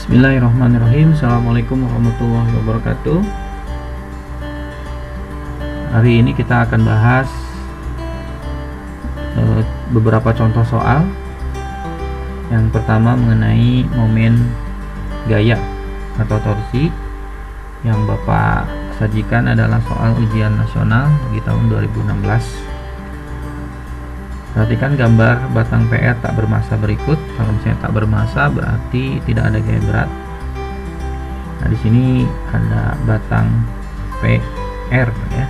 Bismillahirrahmanirrahim. Assalamualaikum warahmatullahi wabarakatuh. Hari ini kita akan bahas beberapa contoh soal. Yang pertama mengenai momen gaya atau torsi. Yang Bapak sajikan adalah soal ujian nasional di tahun 2016. Perhatikan gambar batang PR tak bermassa berikut. Kalau misalnya tak bermassa berarti tidak ada gaya berat. Nah, di sini ada batang PR ya.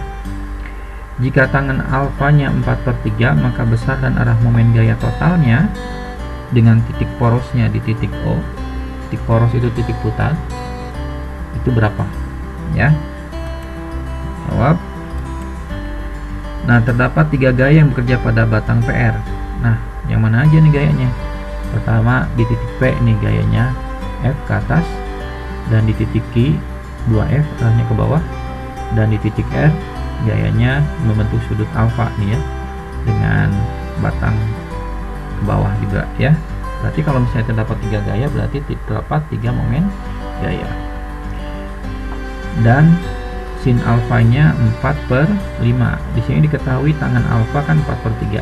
Jika tangan alfanya 4/3, maka besar dan arah momen gaya totalnya dengan titik porosnya di titik O. Titik poros itu titik putar. Itu berapa? Ya. Jawab. Nah, terdapat 3 gaya yang bekerja pada batang PR. Nah, yang mana aja nih gayanya? Pertama, di titik P nih gayanya F ke atas, dan di titik Q 2F arahnya ke bawah, dan di titik R gayanya membentuk sudut alfa nih ya, dengan batang ke bawah juga ya. Berarti kalau misalnya terdapat 3 gaya, berarti terdapat 3 momen gaya. Dan sin alfanya 4/5. Di sini diketahui tangan alfa kan 4/3.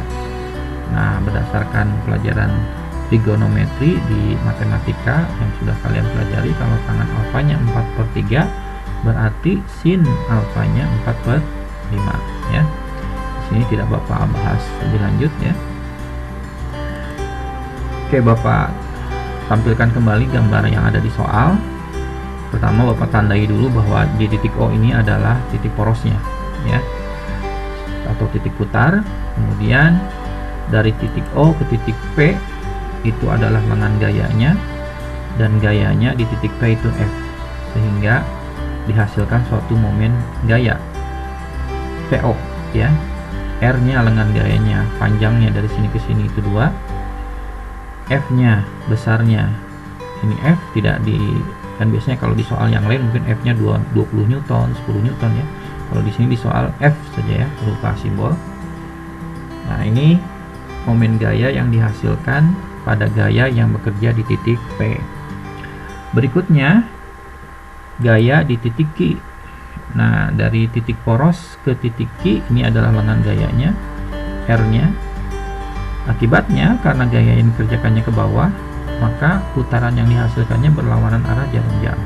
Nah, berdasarkan pelajaran trigonometri di matematika yang sudah kalian pelajari, kalau tangan alfanya 4/3 berarti sin alfanya 4/5 ya. Di sini tidak Bapak bahas lebih lanjut ya. Oke, Bapak tampilkan kembali gambar yang ada di soal. Pertama, Bapak tandai dulu bahwa di titik O ini adalah titik porosnya ya, atau titik putar. Kemudian dari titik O ke titik P itu adalah lengan gayanya, dan gayanya di titik P itu F, sehingga dihasilkan suatu momen gaya PO ya. R nya lengan gayanya, panjangnya dari sini ke sini itu 2. F nya besarnya, ini F tidak di, kan biasanya kalau di soal yang lain mungkin F nya 20 Newton, 10 Newton ya. Kalau di sini di soal F saja ya, berupa simbol. Nah, ini momen gaya yang dihasilkan pada gaya yang bekerja di titik P. Berikutnya gaya di titik Q. Nah, dari titik poros ke titik Q ini adalah lengan gayanya, R nya. Akibatnya karena gaya ini dikerjakannya ke bawah, maka putaran yang dihasilkannya berlawanan arah jarum jam.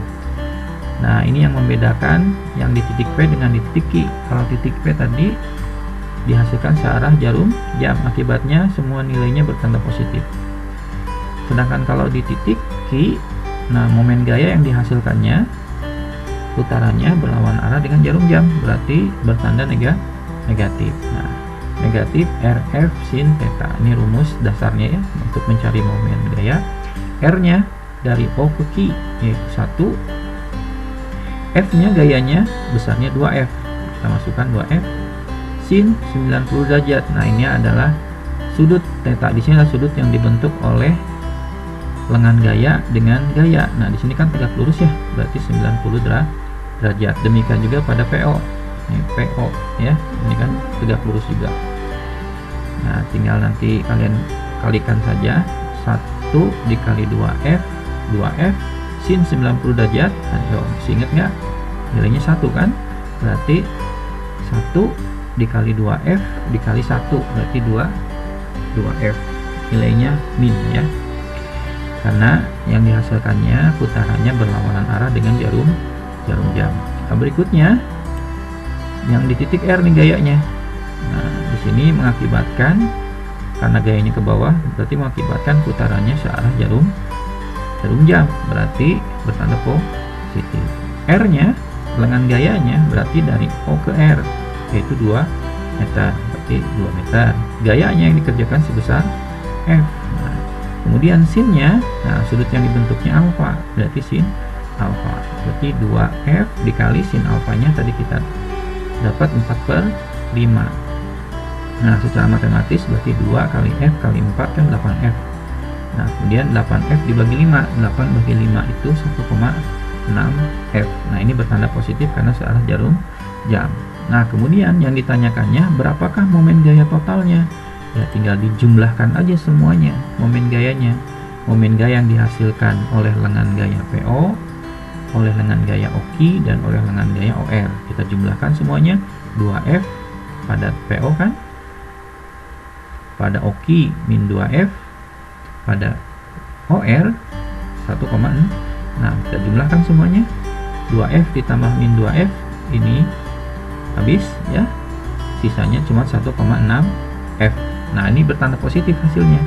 Nah, ini yang membedakan yang di titik P dengan di titik Q. Kalau titik P tadi dihasilkan searah jarum jam, akibatnya semua nilainya bertanda positif. Sedangkan kalau di titik Q, nah momen gaya yang dihasilkannya putarannya berlawanan arah dengan jarum jam, berarti bertanda negatif. Nah, negatif RF sin theta. Ini rumus dasarnya ya untuk mencari momen gaya. R nya dari O ke Q yaitu 1. F nya gayanya besarnya 2F. Kita masukkan 2F sin 90 derajat. Nah, ini adalah sudut theta. Di sini adalah sudut yang dibentuk oleh lengan gaya dengan gaya. Nah, di sini kan tegak lurus ya, berarti 90 derajat. Demikian juga pada PO. Ini PO ya, ini kan tegak lurus juga. Nah, tinggal nanti kalian kalikan saja 1 dikali 2F sin 90 derajat. Ayo, masih ingat nggak? Nilainya 1 kan? Berarti 1 dikali 2F dikali 1 berarti 2F. Nilainya min ya. Karena yang dihasilkannya putarannya berlawanan arah dengan jarum jam. Nah, berikutnya yang di titik R nih gayanya. Nah, di sini mengakibatkan karena gayanya ke bawah, berarti mengakibatkan putarannya searah jarum jam, berarti bertanda positif. R nya lengan gayanya berarti dari O ke R yaitu 2 meter, berarti 2 meter. Gayanya yang dikerjakan sebesar F. Nah, kemudian sinnya, nah sudut yang dibentuknya alfa, berarti sin alfa, berarti 2F dikali sin alfanya tadi kita dapat 4/5. Nah, secara matematis berarti 2 kali F kali 4 kan 8F. Nah, kemudian 8F dibagi 5, 8 bagi 5 itu 1,6F. Nah, ini bertanda positif karena searah jarum jam. Nah, kemudian yang ditanyakannya berapakah momen gaya totalnya? Ya, tinggal dijumlahkan aja semuanya momen gayanya. momen gaya yang dihasilkan oleh lengan gaya PO, oleh lengan gaya OQ, dan oleh lengan gaya OR. Kita jumlahkan semuanya, 2F pada PO kan, pada OQ min 2F, pada OR 1,6. Nah, kita jumlahkan semuanya, 2F ditambah min 2F, ini habis ya, sisanya cuma 1,6F. Nah, ini bertanda positif hasilnya,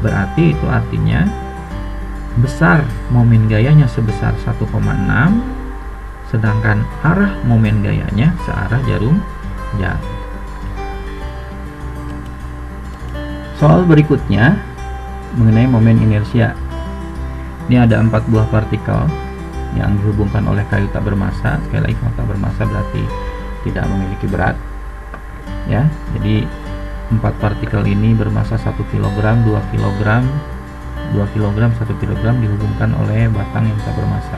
berarti itu artinya besar momen gayanya sebesar 1,6, sedangkan arah momen gayanya searah jarum jam. Soal berikutnya mengenai momen inersia. Ini ada 4 buah partikel yang dihubungkan oleh kayu tak bermassa. Sekali lagi, kalau tak bermassa berarti tidak memiliki berat ya. Jadi 4 partikel ini bermassa 1 kg, 2 kg, 2 kg, 1 kg dihubungkan oleh batang yang tak bermassa.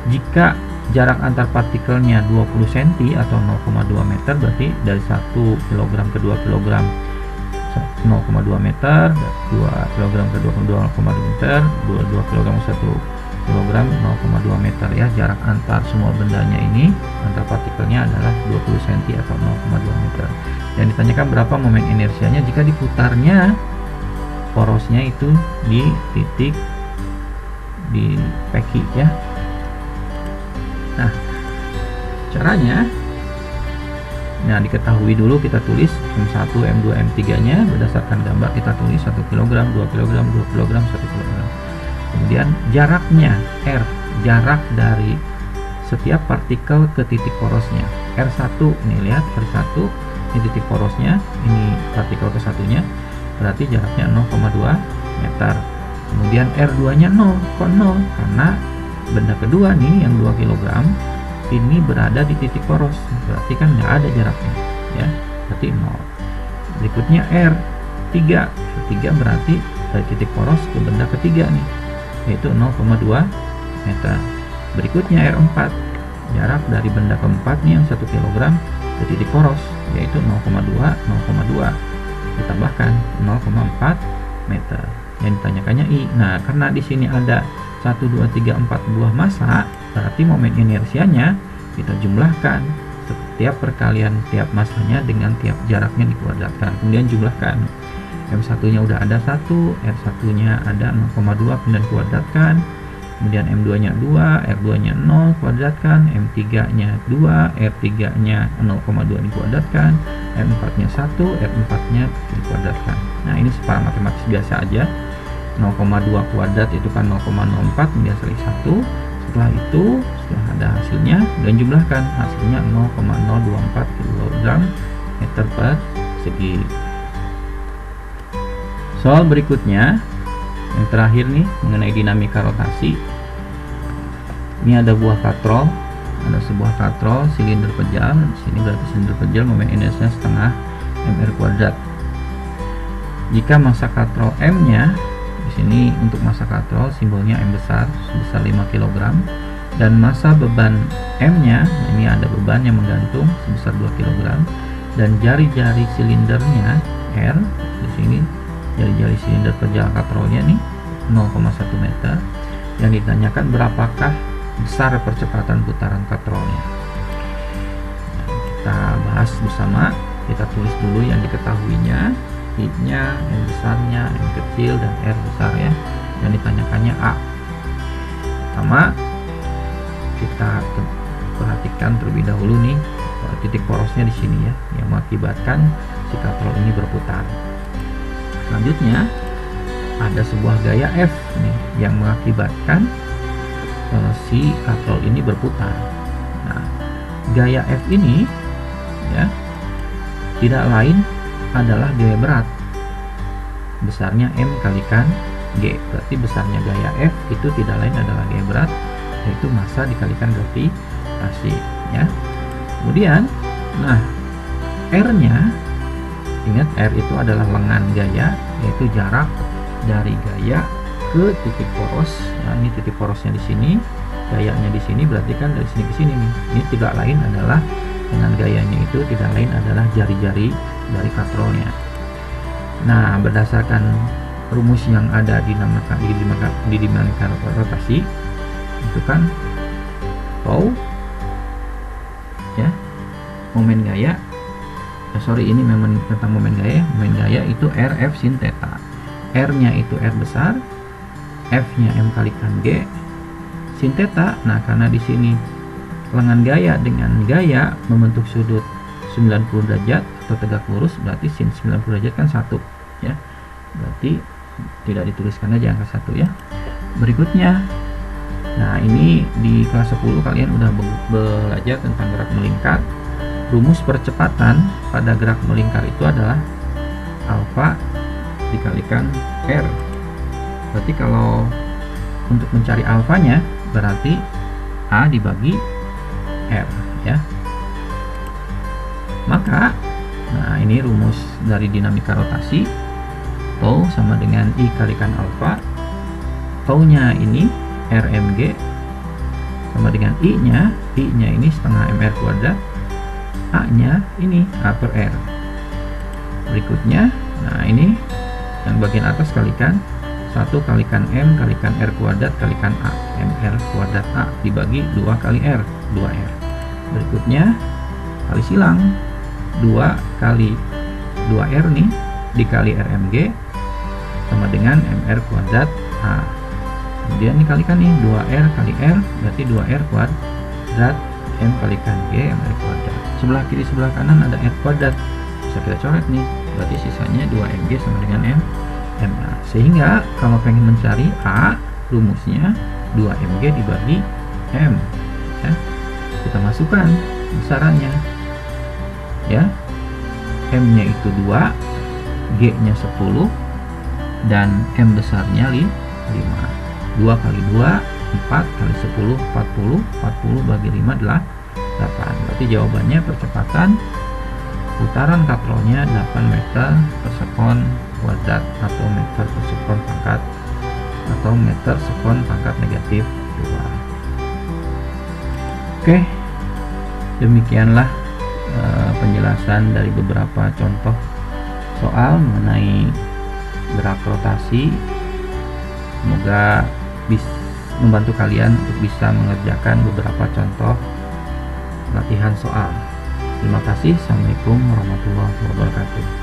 Jika jarak antar partikelnya 20 cm atau 0,2 meter, berarti dari 1 kg ke 2 kg 0,2 meter, 2 kg ke 2,2 meter, 2 kg ke 1 kg 0,2 meter ya. Jarak antar semua bendanya ini, antar partikelnya adalah 20 cm atau 0,2 meter. Yang ditanyakan berapa momen inersianya jika diputarnya porosnya itu di titik di PQ ya. Nah, caranya, nah diketahui dulu, kita tulis M1, M2, M3 nya berdasarkan gambar, kita tulis 1 kg, 2 kg, 2 kg, 1 kg. Kemudian jaraknya R, jarak dari setiap partikel ke titik porosnya, R1, ini lihat R1, ini titik porosnya, ini partikel ke satunya, berarti jaraknya 0,2 meter. Kemudian R2 nya 0, kok 0? Karena benda kedua nih yang 2 kg ini berada di titik poros, berarti kan nggak ada jaraknya ya, berarti 0. Berikutnya R3, R3 berarti dari titik poros ke benda ketiga nih, yaitu 0,2 meter. Berikutnya R4, jarak dari benda keempat nih yang 1 kg ke titik poros, yaitu 0,2 ditambahkan 0,4 meter. Yang ditanyakannya I. Nah, karena di sini ada 1, 2, 3, 4 buah massa, berarti momen inersianya kita jumlahkan setiap perkalian tiap massanya dengan tiap jaraknya dikuadratkan, kemudian jumlahkan. M1 nya udah ada 1, R1 nya ada 0,2, kemudian kuadratkan, kemudian M2 nya 2, R2 nya 0, kuadratkan, M3 nya 2, R3 nya 0,2 dikuadratkan, M4 nya 1, R4 nya dikuadratkan. Nah, ini secara matematis biasa aja. 0,2 kuadrat itu kan 0,04, kemudian kali 1. Setelah itu, setelah ada hasilnya, dan jumlahkan, hasilnya 0,024 kg meter persegi. Soal berikutnya, yang terakhir nih, mengenai dinamika rotasi. Ini ada buah katrol, ada sebuah katrol silinder pejal. Di sini berarti silinder pejal momen inersinya setengah mr kuadrat. Jika massa katrol M-nya, di sini untuk massa katrol simbolnya M besar sebesar 5 kg, dan massa beban M-nya, ini ada beban yang menggantung sebesar 2 kg, dan jari-jari silindernya R, di sini jari-jari silinder pejal katrolnya nih 0,1 meter. Yang ditanyakan berapakah besar percepatan putaran katrolnya. Kita bahas bersama, kita tulis dulu yang diketahuinya, I-nya, M besarnya, M kecil, dan R besar ya. Yang ditanyakannya A. Pertama, kita perhatikan terlebih dahulu nih titik porosnya di sini ya, yang mengakibatkan si katrol ini berputar. Selanjutnya ada sebuah gaya F nih yang mengakibatkan si katrol ini berputar. Nah, gaya F ini ya tidak lain adalah gaya berat, besarnya M kalikan G. Berarti besarnya gaya F itu tidak lain adalah gaya berat, yaitu massa dikalikan gravitasi ya. Kemudian, nah R-nya, ingat R itu adalah lengan gaya, yaitu jarak dari gaya ke titik poros. Nah, ini titik porosnya di sini, gayanya di sini, berarti kan dari sini ke sini nih. Ini tidak lain adalah, dengan gayanya itu tidak lain adalah jari-jari dari katrolnya. Nah, berdasarkan rumus yang ada di dinamika rotasi itu kan tau ya, momen gaya, ini memang tentang momen gaya itu Rf sin theta, R nya itu R besar, F nya M kalikan G sin theta. Nah, karena di sini lengan gaya dengan gaya membentuk sudut 90 derajat atau tegak lurus, berarti sin 90 derajat kan 1 ya, berarti tidak dituliskan aja angka 1 ya. Berikutnya, nah ini di kelas 10 kalian udah belajar tentang gerak melingkar. Rumus percepatan pada gerak melingkar itu adalah alfa dikalikan R. Berarti kalau untuk mencari alfanya berarti A dibagi R ya. Maka nah ini rumus dari dinamika rotasi, tau sama dengan I kalikan alfa. Tau nya ini RMG sama dengan I nya ini setengah MR kuadrat, A nya ini A per R. Berikutnya, nah ini yang bagian atas kalikan 1 kalikan M kalikan R kuadrat kalikan A, MR kuadrat A dibagi 2 kali R, 2R. Berikutnya kali silang 2 kali 2R nih dikali RMG sama dengan MR kuadrat A. Kemudian dikalikan nih 2R kali R berarti 2R kuadrat M kalikan G MR kuadrat. Sebelah kiri sebelah kanan ada R kuadrat, bisa kita coret nih, berarti sisanya 2MG sama dengan MA. Sehingga kalau pengen mencari A, rumusnya 2MG dibagi M ya. Kita masukkan besarannya ya, M nya itu 2, G nya 10 dan M besarnya 5. 2 kali 2 4 kali 10 40, 40 bagi 5 8. Berarti jawabannya percepatan putaran katrolnya 8 meter per sekon kuadrat atau meter per sekon pangkat atau meter sekon pangkat negatif 2. Oke, demikianlah penjelasan dari beberapa contoh soal mengenai gerak rotasi. Semoga bisa membantu kalian untuk bisa mengerjakan beberapa contoh latihan soal. Terima kasih. Assalamualaikum warahmatullahi wabarakatuh.